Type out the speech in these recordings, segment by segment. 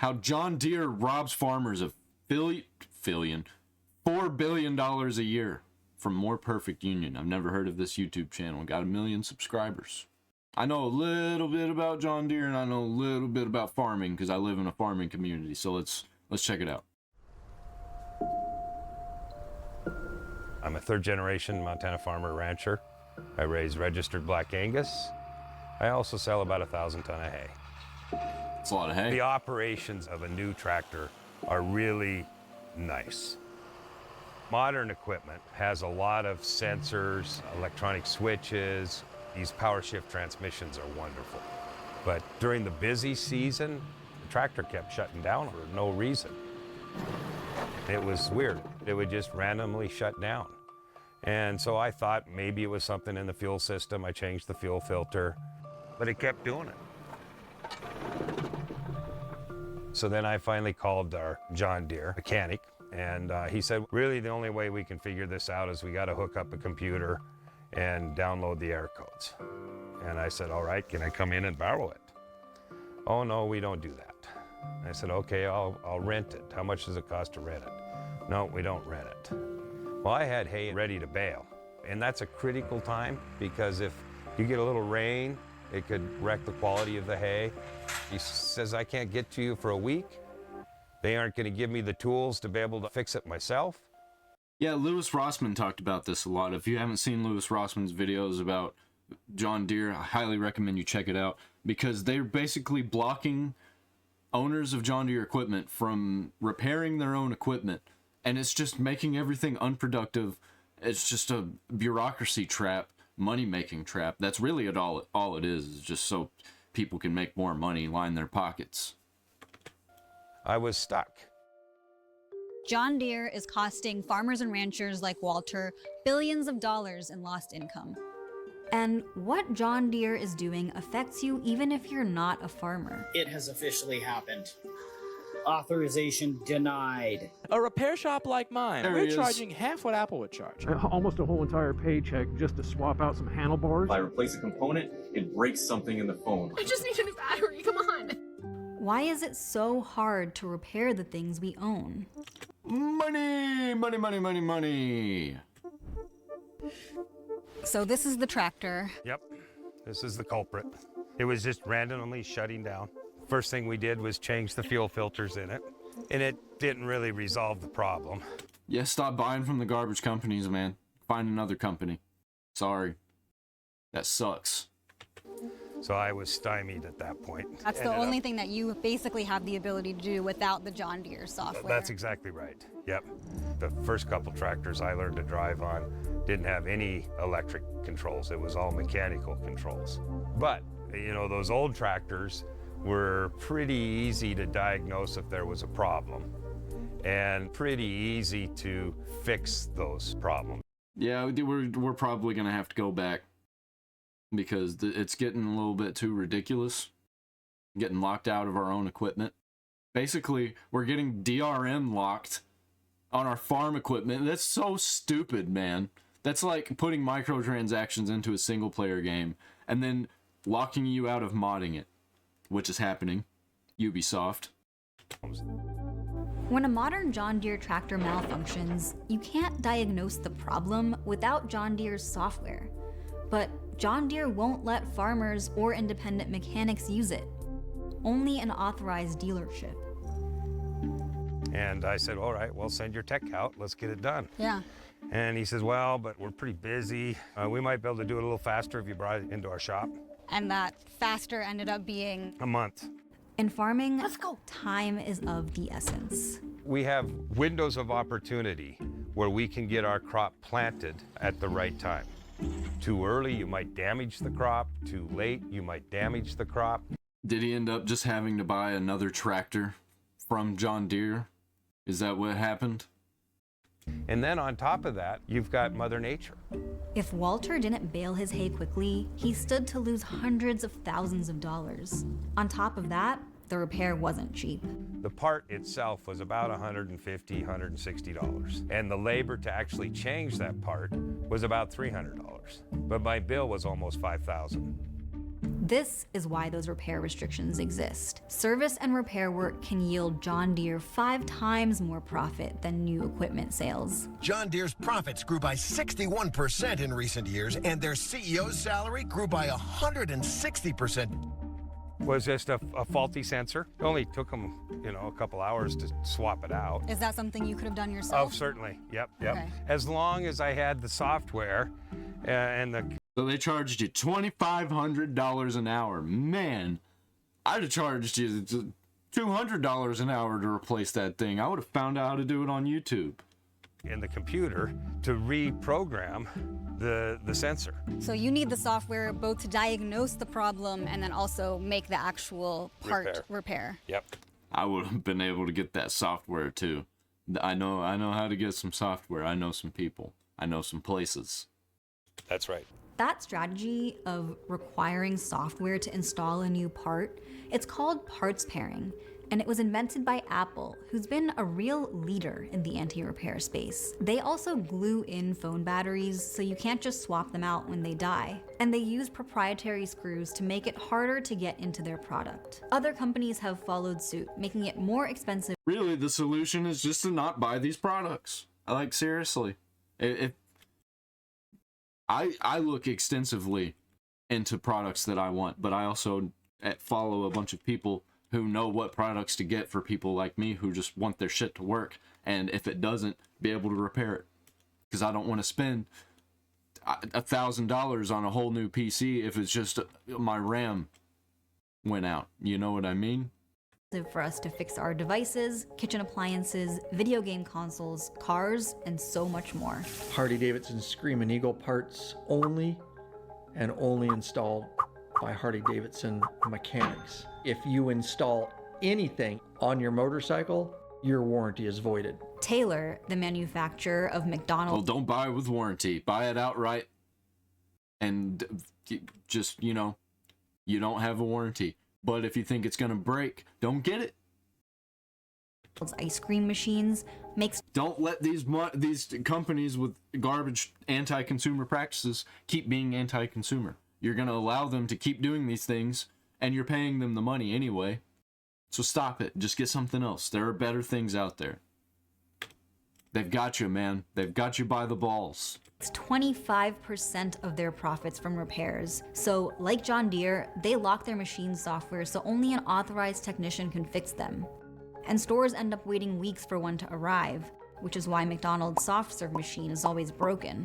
How John Deere robs farmers of $4 billion a year from More Perfect Union. I've never heard of this YouTube channel. Got 1 million subscribers. I know a little bit about John Deere, and I know a little bit about farming because I live in a farming community. So let's check it out. I'm a third-generation Montana farmer rancher. I raise registered Black Angus. I also sell about 1,000 ton of hay. It's a lot of hay. The operations of a new tractor are really nice. Modern equipment has a lot of sensors, electronic switches. These power shift transmissions are wonderful. But during the busy season, the tractor kept shutting down for no reason. It was weird. It would just randomly shut down. And so I thought maybe it was something in the fuel system. I changed the fuel filter, but it kept doing it. So then I finally called our John Deere mechanic, and he said, really the only way we can figure this out is we got to hook up a computer and download the error codes. And I said, all right, can I come in and borrow it? Oh no, we don't do that. I said, okay, I'll rent it. How much does it cost to rent it? No, we don't rent it. Well, I had hay ready to bale, and that's a critical time because if you get a little rain, it could wreck the quality of the hay. He says, I can't get to you for a week. They aren't going to give me the tools to be able to fix it myself. Yeah, Louis Rossman talked about this a lot. If you haven't seen Louis Rossman's videos about John Deere, I highly recommend you check it out because they're basically blocking owners of John Deere equipment from repairing their own equipment, and it's just making everything unproductive. It's just a bureaucracy trap, money-making trap. That's really all it is just so people can make more money, line their pockets. I was stuck. John Deere is costing farmers and ranchers like Walter billions of dollars in lost income. And what John Deere is doing affects you even if you're not a farmer. It has officially happened. Authorization denied. A repair shop like mine, There we're he is. charging half what Apple would charge. Almost a whole entire paycheck just to swap out some handlebars. If I replace a component, it breaks something in the phone. I just need a new battery, come on. Why is it so hard to repair the things we own? Money, money, money, money, money. So this is the tractor. Yep, this is the culprit. It was just randomly shutting down. First thing we did was change the fuel filters in it, and it didn't really resolve the problem. Yeah, stop buying from the garbage companies, man. Find another company. Sorry. That sucks. So I was stymied at that point. That's the only thing that you basically have the ability to do without the John Deere software. That's exactly right. Yep. The first couple tractors I learned to drive on didn't have any electric controls. It was all mechanical controls. But, you know, those old tractors were pretty easy to diagnose if there was a problem and pretty easy to fix those problems. Yeah, we're probably going to have to go back because it's getting a little bit too ridiculous. Getting locked out of our own equipment. Basically, we're getting DRM locked on our farm equipment. That's so stupid, man. That's like putting microtransactions into a single-player game and then locking you out of modding it, which is happening. Ubisoft. When a modern John Deere tractor malfunctions, you can't diagnose the problem without John Deere's software. But John Deere won't let farmers or independent mechanics use it. Only an authorized dealership. And I said, all right, well, send your tech out. Let's get it done. Yeah. And he says, well, but we're pretty busy. We might be able to do it a little faster if you brought it into our shop. And that faster ended up being A month. In farming, time is of the essence. We have windows of opportunity where we can get our crop planted at the right time. Too early, you might damage the crop. Too late, you might damage the crop. Did he end up just having to buy another tractor from John Deere? Is that what happened? And then on top of that, you've got Mother Nature. If Walter didn't bale his hay quickly, he stood to lose hundreds of thousands of dollars. On top of that, the repair wasn't cheap. The part itself was about $150, $160. And the labor to actually change that part was about $300. But my bill was almost $5,000. This is why those repair restrictions exist. Service and repair work can yield John Deere 5 times more profit than new equipment sales. John Deere's profits grew by 61% in recent years, and their CEO's salary grew by 160%. Was just a faulty sensor. It only took them, a couple hours to swap it out. Is that something you could have done Oh, yourself? certainly. Yep. Okay. As long as I had the software and the... So they charged you $2,500 an hour. Man, I'd have charged you $200 an hour to replace that thing. I would have found out how to do it on YouTube. in the computer to reprogram the sensor. So you need the software both to diagnose the problem and then also make the actual part repair. Yep. I would have been able to get that software too. I know how to get some software. I know some people. I know some places. That's right. That strategy of requiring software to install a new part, it's called parts pairing, and it was invented by Apple, who's been a real leader in the anti-repair space. They also glue in phone batteries so you can't just swap them out when they die. And they use proprietary screws to make it harder to get into their product. Other companies have followed suit, making it more expensive. Really, the solution is just to not buy these products. Like, seriously. I look extensively into products that I want, but I also follow a bunch of people who know what products to get for people like me who just want their shit to work, and if it doesn't, be able to repair it. Because I don't want to spend $1,000 on a whole new PC if it's just my RAM went out. You know what I mean? For us to fix our devices, kitchen appliances, video game consoles, cars, and so much more. Harley-Davidson Screaming Eagle parts only, and only installed by Harley-Davidson mechanics. If you install anything on your motorcycle, your warranty is voided. Taylor, the manufacturer of McDonald's. Well, don't buy it with warranty. Buy it outright, and just, you don't have a warranty. But if you think it's gonna break, don't get it. Ice cream machines makes. Don't let these companies with garbage anti-consumer practices keep being anti-consumer. You're gonna allow them to keep doing these things, and you're paying them the money anyway. So stop it. Just get something else. There are better things out there. They've got you, man. They've got you by the balls. It's 25% of their profits from repairs. So, like John Deere, they lock their machine software so only an authorized technician can fix them. And stores end up waiting weeks for one to arrive, which is why McDonald's soft serve machine is always broken.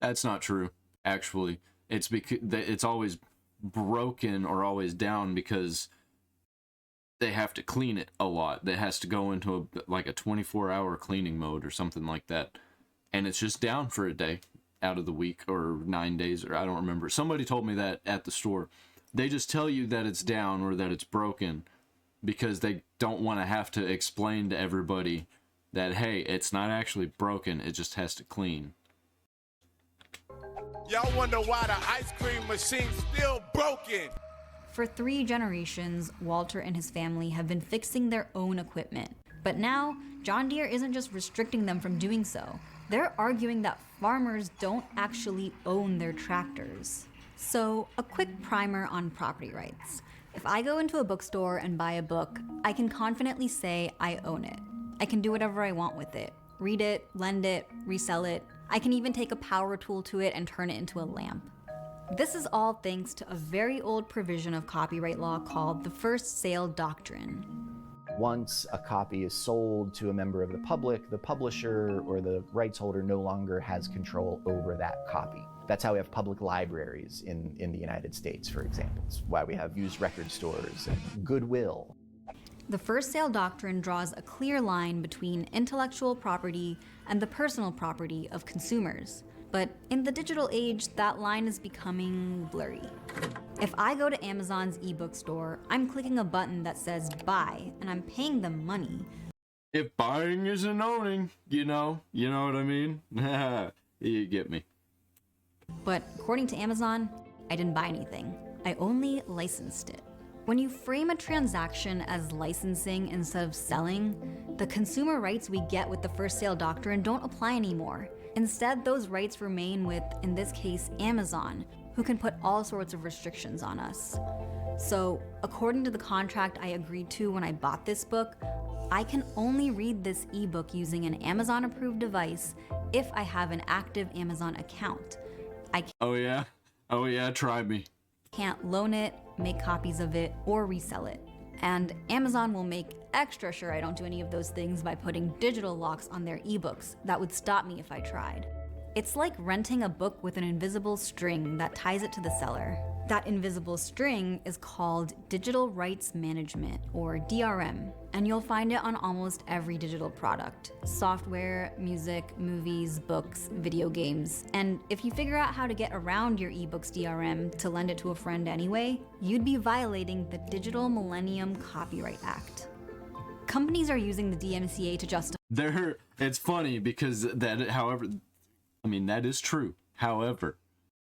That's not true, actually. It's because it's always broken or always down because they have to clean it a lot. That has to go into a 24-hour cleaning mode or something like that. And it's just down for a day out of the week or 9 days, or I don't remember. Somebody told me that at the store. They just tell you that it's down or that it's broken because they don't want to have to explain to everybody that, hey, it's not actually broken, it just has to clean. Y'all wonder why the ice cream machine's still broken. For 3 generations, Walter and his family have been fixing their own equipment. But now, John Deere isn't just restricting them from doing so. They're arguing that farmers don't actually own their tractors. So, a quick primer on property rights. If I go into a bookstore and buy a book, I can confidently say I own it. I can do whatever I want with it. Read it, lend it, resell it. I can even take a power tool to it and turn it into a lamp. This is all thanks to a very old provision of copyright law called the First Sale Doctrine. Once a copy is sold to a member of the public, the publisher or the rights holder no longer has control over that copy. That's how we have public libraries in the United States, for example. It's why we have used record stores and Goodwill. The First Sale Doctrine draws a clear line between intellectual property and the personal property of consumers. But in the digital age, that line is becoming blurry. If I go to Amazon's ebook store, I'm clicking a button that says buy, and I'm paying them money. If buying isn't owning, you know what I mean? You get me. But according to Amazon, I didn't buy anything. I only licensed it. When you frame a transaction as licensing instead of selling, the consumer rights we get with the First Sale Doctrine don't apply anymore. Instead, those rights remain with, in this case, Amazon, who can put all sorts of restrictions on us. So, according to the contract I agreed to when I bought this book, I can only read this ebook using an Amazon-approved device if I have an active Amazon account. Oh yeah, try me. Can't loan it, make copies of it, or resell it. And Amazon will make extra sure I don't do any of those things by putting digital locks on their ebooks that would stop me if I tried. It's like renting a book with an invisible string that ties it to the seller. That invisible string is called Digital Rights Management, or DRM, and you'll find it on almost every digital product: software, music, movies, books, video games. And if you figure out how to get around your ebook's DRM to lend it to a friend anyway, you'd be violating the Digital Millennium Copyright Act. Companies are using the DMCA to justify. It's funny because that is true. However,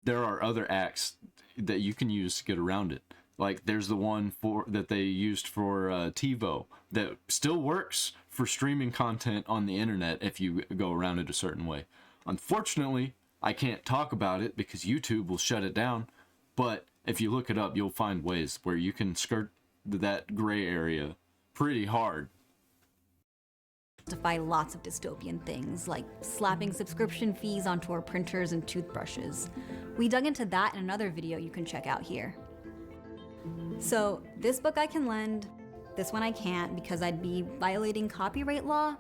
there are other acts that you can use to get around it. Like there's the one that they used for TiVo that still works for streaming content on the internet if you go around it a certain way. Unfortunately, I can't talk about it because YouTube will shut it down, but if you look it up, you'll find ways where you can skirt that gray area pretty hard. Justify lots of dystopian things, like slapping subscription fees onto our printers and toothbrushes. We dug into that in another video you can check out here. So this book I can lend, this one I can't because I'd be violating copyright law.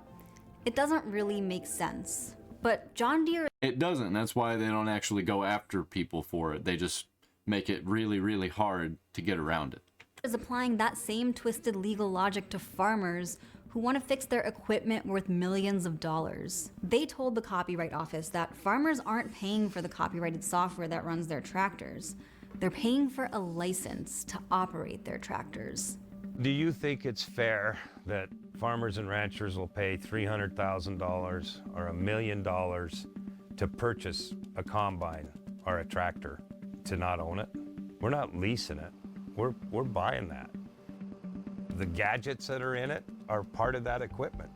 It doesn't really make sense. But John Deere... It doesn't. That's why they don't actually go after people for it. They just make it really, really hard to get around it. ...is applying that same twisted legal logic to farmers who want to fix their equipment worth millions of dollars. They told the Copyright Office that farmers aren't paying for the copyrighted software that runs their tractors. They're paying for a license to operate their tractors. Do you think it's fair that farmers and ranchers will pay $300,000 or $1 million to purchase a combine or a tractor to not own it? We're not leasing it. We're buying that. The gadgets that are in it are part of that equipment.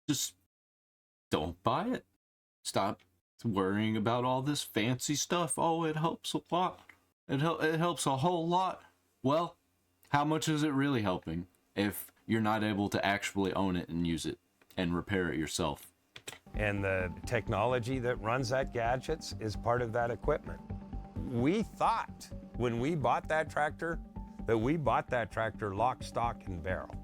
Just don't buy it. Stop worrying about all this fancy stuff. Oh, it helps a lot. It helps a whole lot. Well, how much is it really helping if you're not able to actually own it and use it and repair it yourself? And the technology that runs that gadgets is part of that equipment. We thought when we bought that tractor that we bought that tractor lock, stock, and barrel.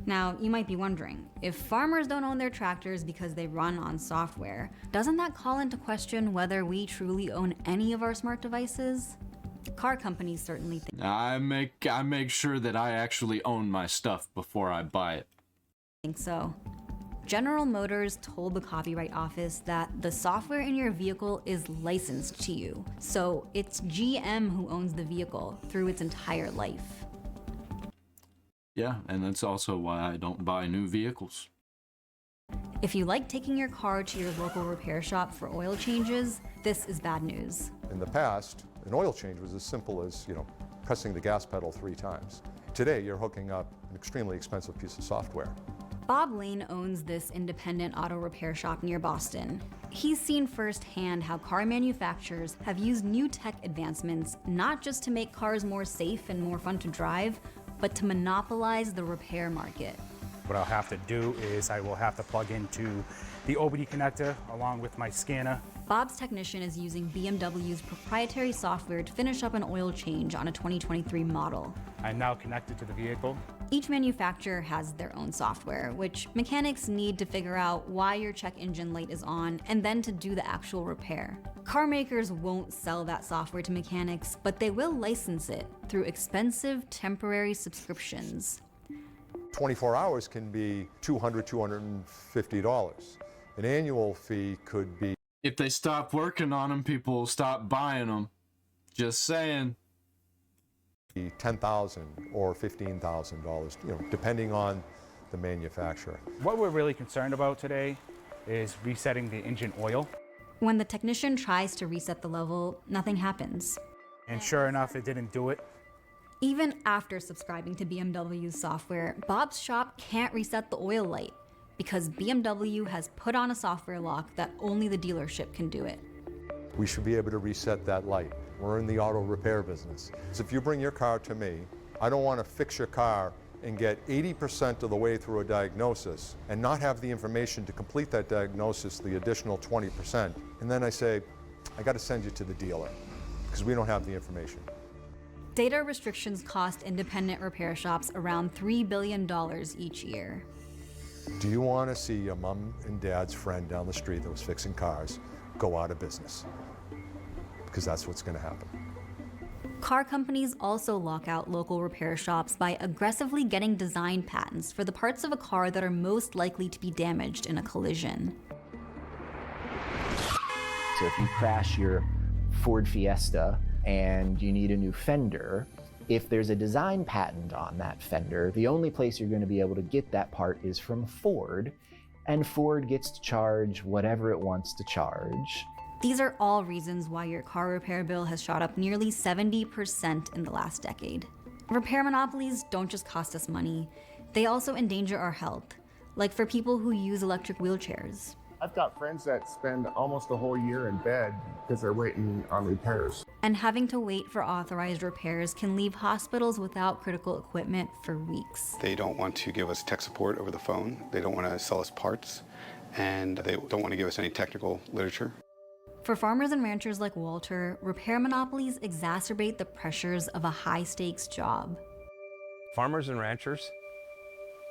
Now, you might be wondering, if farmers don't own their tractors because they run on software, doesn't that call into question whether we truly own any of our smart devices? Car companies certainly think. I make sure that I actually own my stuff before I buy it. Think so. General Motors told the Copyright Office that the software in your vehicle is licensed to you, so it's GM who owns the vehicle through its entire life. Yeah, and that's also why I don't buy new vehicles. If you like taking your car to your local repair shop for oil changes, this is bad news. In the past, an oil change was as simple as, pressing the gas pedal 3 times. Today, you're hooking up an extremely expensive piece of software. Bob Lane owns this independent auto repair shop near Boston. He's seen firsthand how car manufacturers have used new tech advancements not just to make cars more safe and more fun to drive, but to monopolize the repair market. What I'll have to do is I will have to plug into the OBD connector along with my scanner. Bob's technician is using BMW's proprietary software to finish up an oil change on a 2023 model. I'm now connected to the vehicle. Each manufacturer has their own software, which mechanics need to figure out why your check engine light is on and then to do the actual repair. Car makers won't sell that software to mechanics, but they will license it through expensive temporary subscriptions. 24 hours can be $200, $250. An annual fee could be... If they stop working on them, people will stop buying them. Just saying. $10,000 or $15,000, depending on the manufacturer. What we're really concerned about today is resetting the engine oil. When the technician tries to reset the level, nothing happens. And sure enough, it didn't do it. Even after subscribing to BMW's software, Bob's shop can't reset the oil light because BMW has put on a software lock that only the dealership can do it. We should be able to reset that light. We're in the auto repair business. So if you bring your car to me, I don't want to fix your car and get 80% of the way through a diagnosis and not have the information to complete that diagnosis, the additional 20%. And then I say, I got to send you to the dealer because we don't have the information. Data restrictions cost independent repair shops around $3 billion each year. Do you want to see your mom and dad's friend down the street that was fixing cars go out of business? Because that's what's going to happen. Car companies also lock out local repair shops by aggressively getting design patents for the parts of a car that are most likely to be damaged in a collision. So if you crash your Ford Fiesta and you need a new fender, if there's a design patent on that fender, the only place you're going to be able to get that part is from Ford, and Ford gets to charge whatever it wants to charge. These are all reasons why your car repair bill has shot up nearly 70% in the last decade. Repair monopolies don't just cost us money, they also endanger our health, like for people who use electric wheelchairs. I've got friends that spend almost a whole year in bed because they're waiting on repairs. And having to wait for authorized repairs can leave hospitals without critical equipment for weeks. They don't want to give us tech support over the phone. They don't want to sell us parts, and they don't want to give us any technical literature. For farmers and ranchers like Walter, repair monopolies exacerbate the pressures of a high-stakes job. Farmers and ranchers,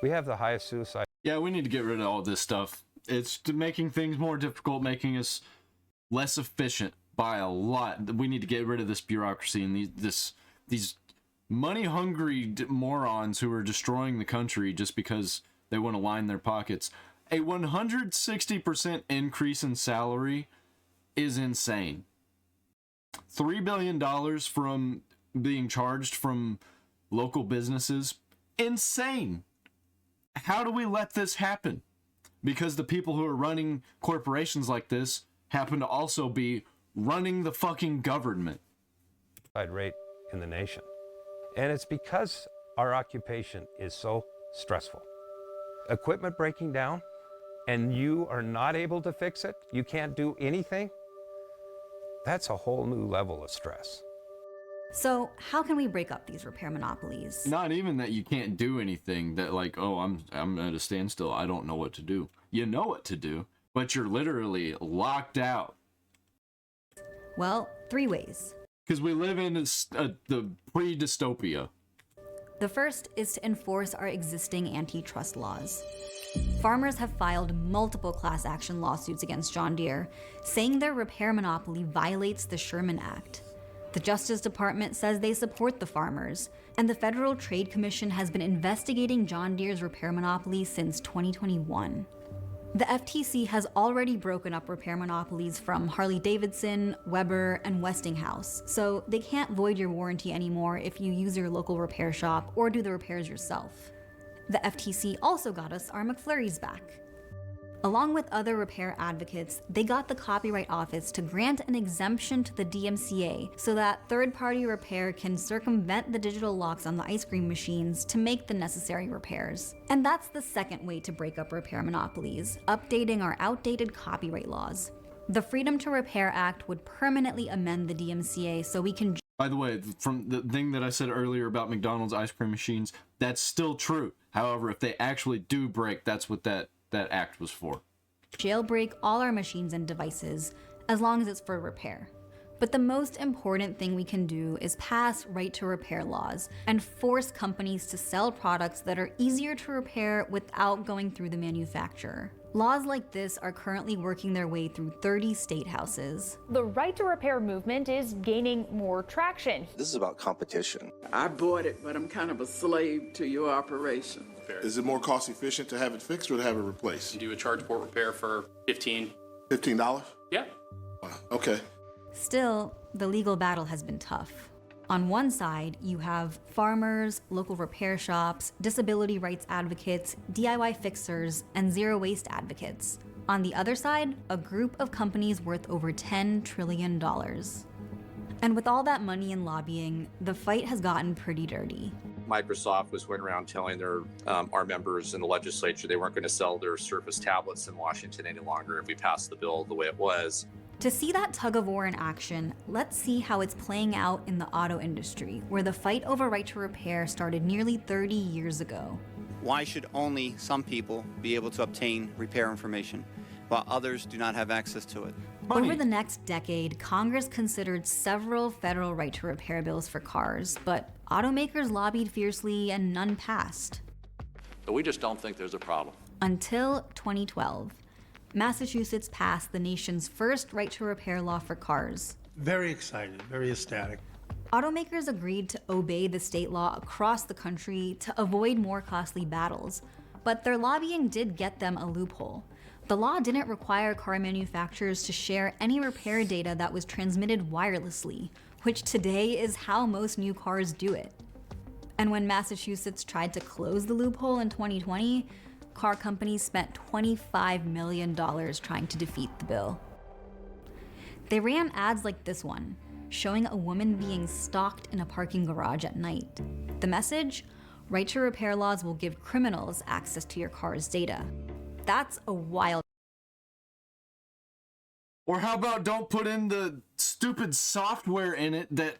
we have the highest suicide. Yeah, we need to get rid of all this stuff. It's making things more difficult, making us less efficient by a lot. We need to get rid of this bureaucracy and these money-hungry morons who are destroying the country just because they want to line their pockets. A 160% increase in salary is insane. $3 billion from being charged from local businesses, insane. How do we let this happen? Because the people who are running corporations like this happen to also be running the fucking government. Rate in the nation. And it's because our occupation is so stressful. Equipment breaking down and you are not able to fix it, you can't do anything, that's a whole new level of stress. So how can we break up these repair monopolies? Not even that you can't do anything, that like, oh, I'm at a standstill, I don't know what to do. You know what to do, but you're literally locked out. Well, 3 ways. Because we live in the pre-dystopia. The first is to enforce our existing antitrust laws. Farmers have filed multiple class action lawsuits against John Deere, saying their repair monopoly violates the Sherman Act. The Justice Department says they support the farmers, and the Federal Trade Commission has been investigating John Deere's repair monopoly since 2021. The FTC has already broken up repair monopolies from Harley-Davidson, Weber, and Westinghouse, so they can't void your warranty anymore if you use your local repair shop or do the repairs yourself. The FTC also got us our McFlurries back. Along with other repair advocates, they got the Copyright Office to grant an exemption to the DMCA so that third-party repair can circumvent the digital locks on the ice cream machines to make the necessary repairs. And that's the second way to break up repair monopolies, updating our outdated copyright laws. The Freedom to Repair Act would permanently amend the DMCA so we can... By the way, from the thing that I said earlier about McDonald's ice cream machines, that's still true. However, if they actually do break, that's what that act was for. Jailbreak all our machines and devices, as long as it's for repair. But the most important thing we can do is pass right to repair laws and force companies to sell products that are easier to repair without going through the manufacturer. Laws like this are currently working their way through 30 state houses. The right to repair movement is gaining more traction. This is about competition. I bought it, but I'm kind of a slave to your operation. Is it more cost efficient to have it fixed or to have it replaced? You do a charge port repair for $15. $15? Yeah. Okay. Still, the legal battle has been tough. On one side, you have farmers, local repair shops, disability rights advocates, DIY fixers, and zero waste advocates. On the other side, a group of companies worth over $10 trillion. And with all that money in lobbying, the fight has gotten pretty dirty. Microsoft was going around telling our members in the legislature they weren't going to sell their Surface tablets in Washington any longer if we passed the bill the way it was. To see that tug-of-war in action, let's see how it's playing out in the auto industry, where the fight over right to repair started nearly 30 years ago. Why should only some people be able to obtain repair information, while others do not have access to it? Over the next decade, Congress considered several federal right to repair bills for cars, but automakers lobbied fiercely and none passed. But we just don't think there's a problem. Until 2012. Massachusetts passed the nation's first right to repair law for cars. Very excited, very ecstatic. Automakers agreed to obey the state law across the country to avoid more costly battles, but their lobbying did get them a loophole. The law didn't require car manufacturers to share any repair data that was transmitted wirelessly, which today is how most new cars do it. And when Massachusetts tried to close the loophole in 2020, car companies spent $25 million trying to defeat the bill. They ran ads like this one, showing a woman being stalked in a parking garage at night. The message? Right to repair laws will give criminals access to your car's data. That's a wild. Or how about don't put in the stupid software in it that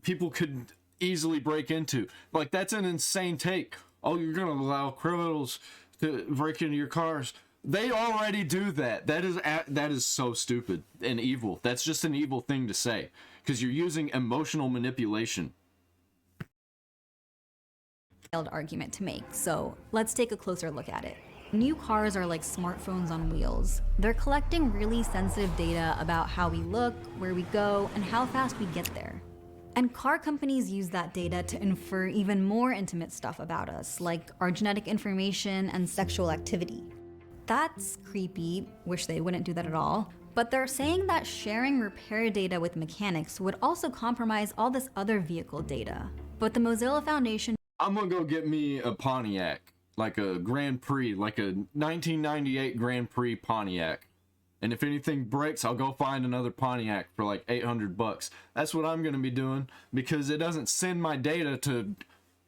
people could easily break into? Like, that's an insane take. Oh, you're gonna allow criminals to break into your cars. They already do that. That is so stupid and evil. That's just an evil thing to say, because you're using emotional manipulation. Argument to make, so let's take a closer look at it. New cars are like smartphones on wheels. They're collecting really sensitive data about how we look, where we go, and how fast we get there. And car companies use that data to infer even more intimate stuff about us, like our genetic information and sexual activity. That's creepy, wish they wouldn't do that at all, but they're saying that sharing repair data with mechanics would also compromise all this other vehicle data. But the Mozilla Foundation— I'm gonna go get me a Pontiac, like a Grand Prix, like a 1998 Grand Prix Pontiac. And if anything breaks, I'll go find another Pontiac for like $800. That's what I'm gonna be doing, because it doesn't send my data to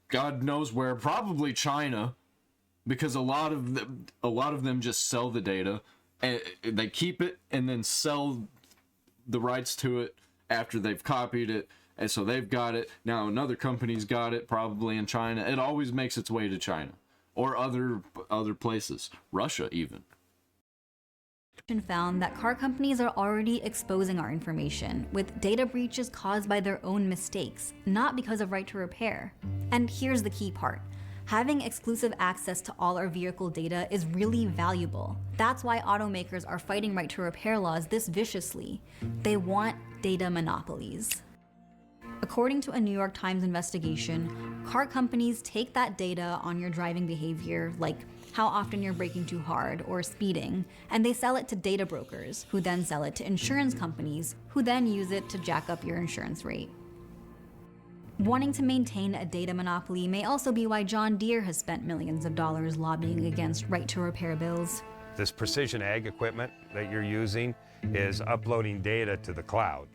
God knows where, probably China, because a lot of them just sell the data and they keep it and then sell the rights to it after they've copied it. And so they've got it. Now another company's got it, probably in China. It always makes its way to China or other places, Russia even. Found that car companies are already exposing our information with data breaches caused by their own mistakes, not because of right to repair. And here's the key part. Having exclusive access to all our vehicle data is really valuable. That's why automakers are fighting right to repair laws this viciously. They want data monopolies. According to a New York Times investigation, car companies take that data on your driving behavior, like how often you're braking too hard or speeding, and they sell it to data brokers, who then sell it to insurance companies, who then use it to jack up your insurance rate. Wanting to maintain a data monopoly may also be why John Deere has spent millions of dollars lobbying against right to repair bills. This precision ag equipment that you're using is uploading data to the cloud.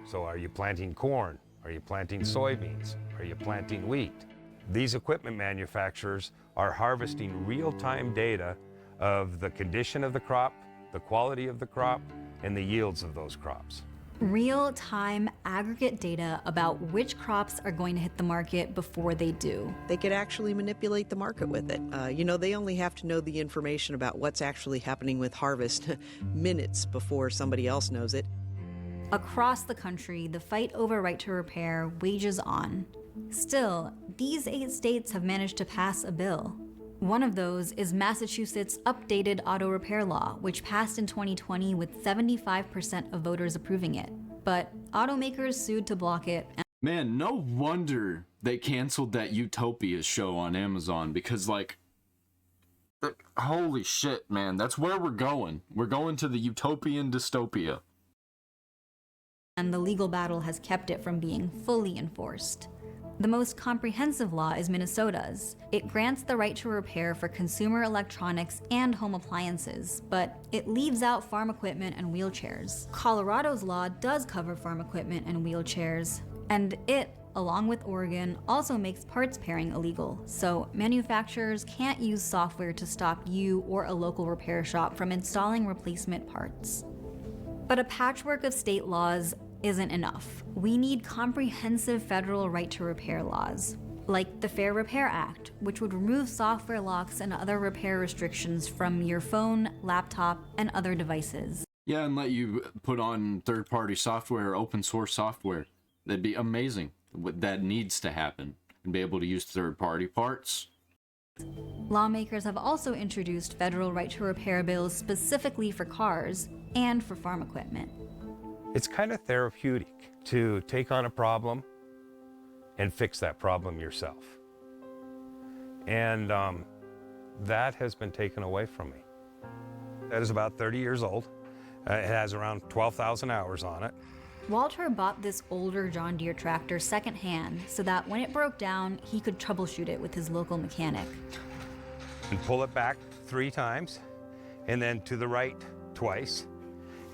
So are you planting corn? Are you planting soybeans? Are you planting wheat? These equipment manufacturers are harvesting real-time data of the condition of the crop, the quality of the crop, and the yields of those crops. Real-time aggregate data about which crops are going to hit the market before they do. They could actually manipulate the market with it. They only have to know the information about what's actually happening with harvest minutes before somebody else knows it. Across the country, the fight over right to repair wages on. Still, these 8 states have managed to pass a bill. One of those is Massachusetts' updated auto repair law, which passed in 2020 with 75% of voters approving it. But automakers sued to block it. Man, no wonder they canceled that Utopia show on Amazon, because holy shit, man, that's where we're going. We're going to the utopian dystopia. And the legal battle has kept it from being fully enforced. The most comprehensive law is Minnesota's. It grants the right to repair for consumer electronics and home appliances, but it leaves out farm equipment and wheelchairs. Colorado's law does cover farm equipment and wheelchairs, and it, along with Oregon, also makes parts pairing illegal, so manufacturers can't use software to stop you or a local repair shop from installing replacement parts. But a patchwork of state laws isn't enough. We need comprehensive federal right to repair laws, like the Fair Repair Act, which would remove software locks and other repair restrictions from your phone, laptop, and other devices. Yeah, and let you put on third-party software or open source software. That'd be amazing. That needs to happen. And be able to use third-party parts. Lawmakers have also introduced federal right to repair bills specifically for cars and for farm equipment. It's kind of therapeutic to take on a problem and fix that problem yourself. And that has been taken away from me. That is about 30 years old. It has around 12,000 hours on it. Walter bought this older John Deere tractor secondhand so that when it broke down, he could troubleshoot it with his local mechanic. And pull it back 3 times, and then to the right twice,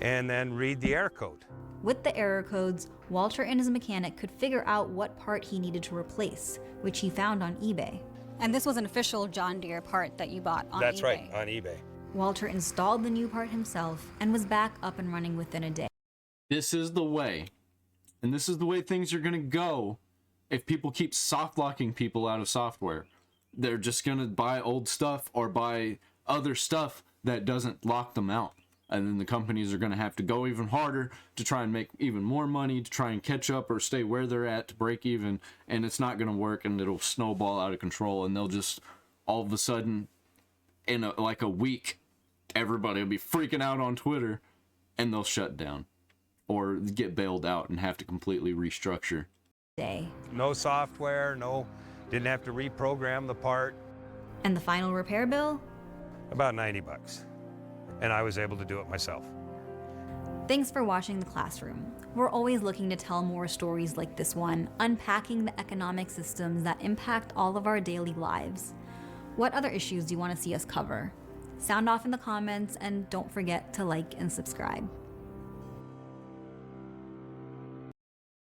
and then read the error code. With the error codes, Walter and his mechanic could figure out what part he needed to replace, which he found on eBay. And this was an official John Deere part that you bought on eBay. That's right, on eBay. Walter installed the new part himself and was back up and running within a day. This is the way. And this is the way things are going to go if people keep soft locking people out of software. They're just going to buy old stuff or buy other stuff that doesn't lock them out. And then the companies are going to have to go even harder to try and make even more money to try and catch up or stay where they're at to break even. And it's not going to work, and it'll snowball out of control. And they'll just, all of a sudden, in like a week, everybody will be freaking out on Twitter, and they'll shut down or get bailed out and have to completely restructure. No software, didn't have to reprogram the part. And the final repair bill? About $90. And I was able to do it myself. Thanks for watching The Classroom. We're always looking to tell more stories like this one, unpacking the economic systems that impact all of our daily lives. What other issues do you want to see us cover? Sound off in the comments, and don't forget to like and subscribe.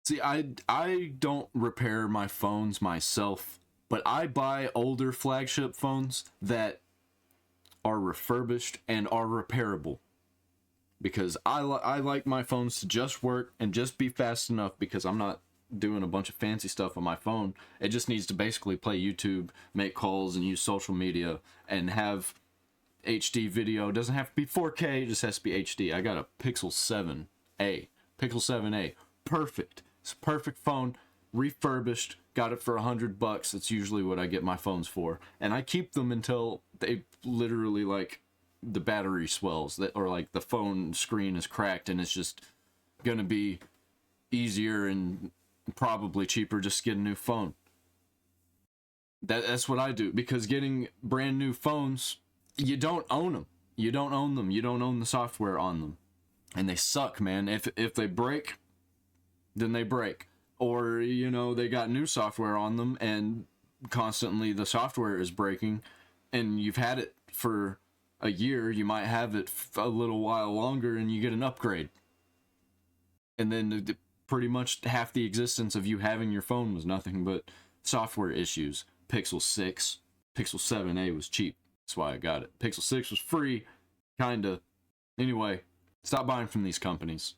See, I don't repair my phones myself, but I buy older flagship phones that are refurbished and are repairable. Because I like my phones to just work and just be fast enough, because I'm not doing a bunch of fancy stuff on my phone. It just needs to basically play YouTube, make calls, and use social media, and have HD video. It doesn't have to be 4K, it just has to be HD. I got a Pixel 7a. Pixel 7a. Perfect. It's a perfect phone, refurbished, got it for $100. That's usually what I get my phones for. And I keep them until they literally, like, the battery swells, or like the phone screen is cracked, and it's just gonna be easier and probably cheaper just to get a new phone. That's what I do, because getting brand new phones, you don't own them. You don't own them. You don't own the software on them. And they suck, man. If they break, then they break. Or, you know, they got new software on them and constantly the software is breaking, and you've had it for a year, you might have it a little while longer, and you get an upgrade. And then pretty much half the existence of you having your phone was nothing but software issues. Pixel 6, Pixel 7a was cheap. That's why I got it. Pixel 6 was free, kinda. Anyway, stop buying from these companies.